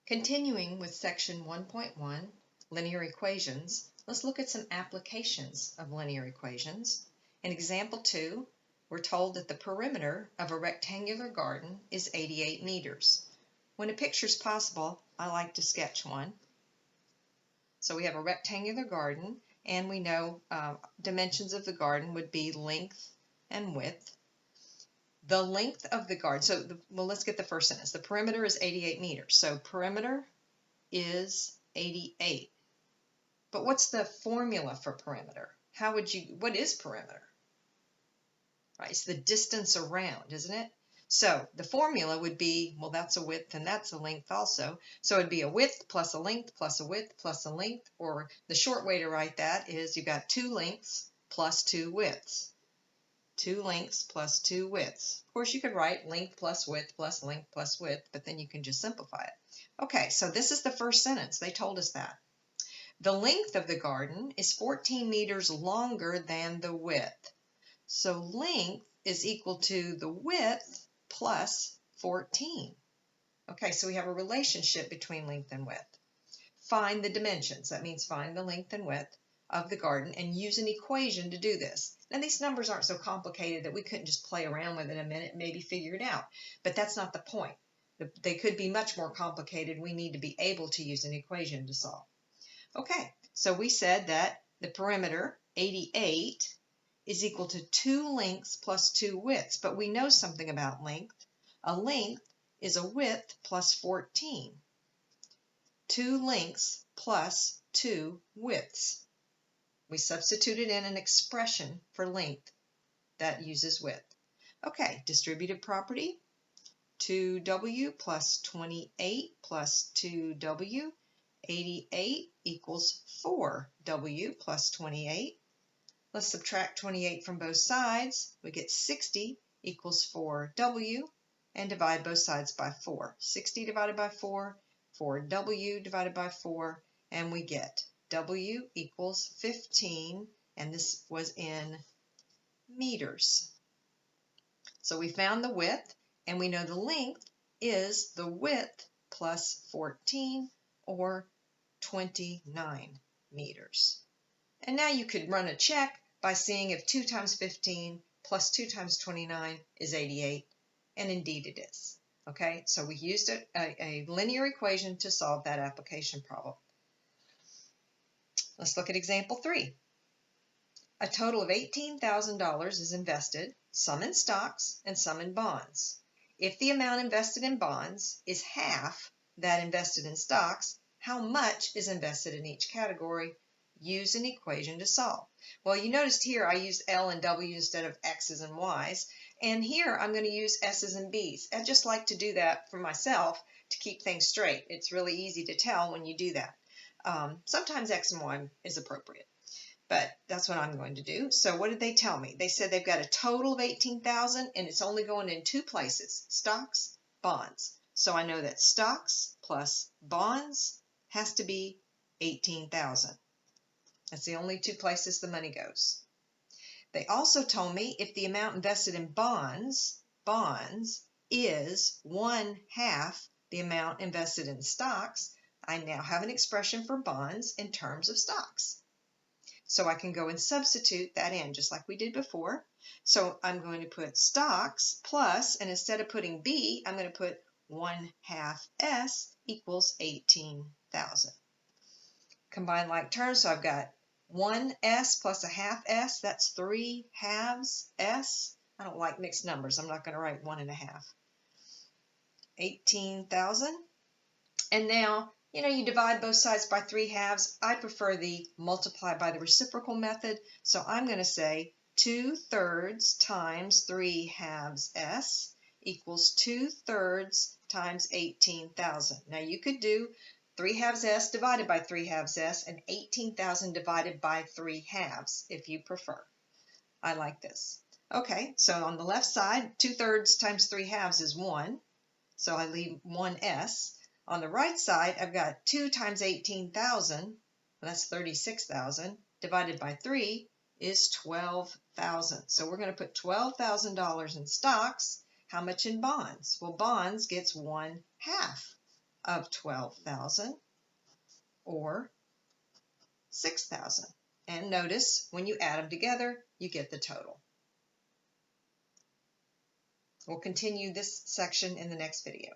Continuing with section 1.1, linear equations, let's look at some applications of linear equations. In example 2, we're told that the perimeter of a rectangular garden is 88 meters. When a picture is possible, I like to sketch one. So we have a rectangular garden, and we know dimensions of the garden would be length and width. The length of the garden, well, let's get the first sentence. The perimeter is 88 meters. So perimeter is 88. But what's the formula for perimeter? What is perimeter? Right, it's the distance around, isn't it? So the formula would be, well, that's a width and that's a length also. So it'd be a width plus a length plus a width plus a length, or the short way to write that is you've got 2 lengths plus 2 widths. 2 lengths plus 2 widths. Of course, you could write length plus width plus length plus width, but then you can just simplify it. Okay, so this is the first sentence. They told us that. The length of the garden is 14 meters longer than the width. So length is equal to the width plus 14. Okay, so we have a relationship between length and width. Find the dimensions. That means find the length and width of the garden and use an equation to do this. Now these numbers aren't so complicated that we couldn't just play around with it a minute and maybe figure it out, but that's not the point. They could be much more complicated. We need to be able to use an equation to solve. Okay, so we said that the perimeter, 88, is equal to 2 lengths plus 2 widths, but we know something about length. A length is a width plus 14. 2 lengths plus 2 widths. We substituted in an expression for length that uses width. Okay, distributive property, 2w plus 28 plus 2w, 88 equals 4w plus 28. Let's subtract 28 from both sides. We get 60 equals 4w, and divide both sides by 4. 60 divided by 4, 4w divided by 4, and we get w equals 15, and this was in meters. So we found the width, and we know the length is the width plus 14, or 29 meters. And now you could run a check by seeing if 2 times 15 plus 2 times 29 is 88, and indeed it is. Okay, so we used a linear equation to solve that application problem. Let's look at example 3. A total of $18,000 is invested, some in stocks and some in bonds. If the amount invested in bonds is half that invested in stocks, how much is invested in each category? Use an equation to solve. Well, you noticed here I used L and W instead of X's and Y's, and here I'm going to use S's and B's. I just like to do that for myself to keep things straight. It's really easy to tell when you do that. Sometimes X and Y is appropriate, but that's what I'm going to do. So what did they tell me? They said they've got a total of 18,000 and it's only going in 2 places, stocks, bonds. So I know that stocks plus bonds has to be 18,000. That's the only 2 places the money goes. They also told me if the amount invested in bonds is 1/2 the amount invested in stocks, I now have an expression for bonds in terms of stocks. So I can go and substitute that in just like we did before. So I'm going to put stocks plus, and instead of putting B, I'm going to put 1/2 S equals 18,000. Combine like terms, so I've got 1 S plus a 1/2 S, that's 3/2 S. I don't like mixed numbers, I'm not going to write 1 1/2. 18,000. And now, you divide both sides by 3/2. I prefer the multiply by the reciprocal method, so I'm going to say 2/3 times 3/2 S equals 2/3 times 18,000. Now you could do 3/2 S divided by 3/2 S and 18,000 divided by 3/2 if you prefer. I like this. Okay, so on the left side, 2/3 times 3/2 is 1, so I leave 1 S. On the right side, I've got 2 times 18,000, that's 36,000, divided by 3 is 12,000. So we're going to put $12,000 in stocks. How much in bonds? Well, bonds gets 1/2. of 12,000 or 6,000. And notice when you add them together, you get the total. We'll continue this section in the next video.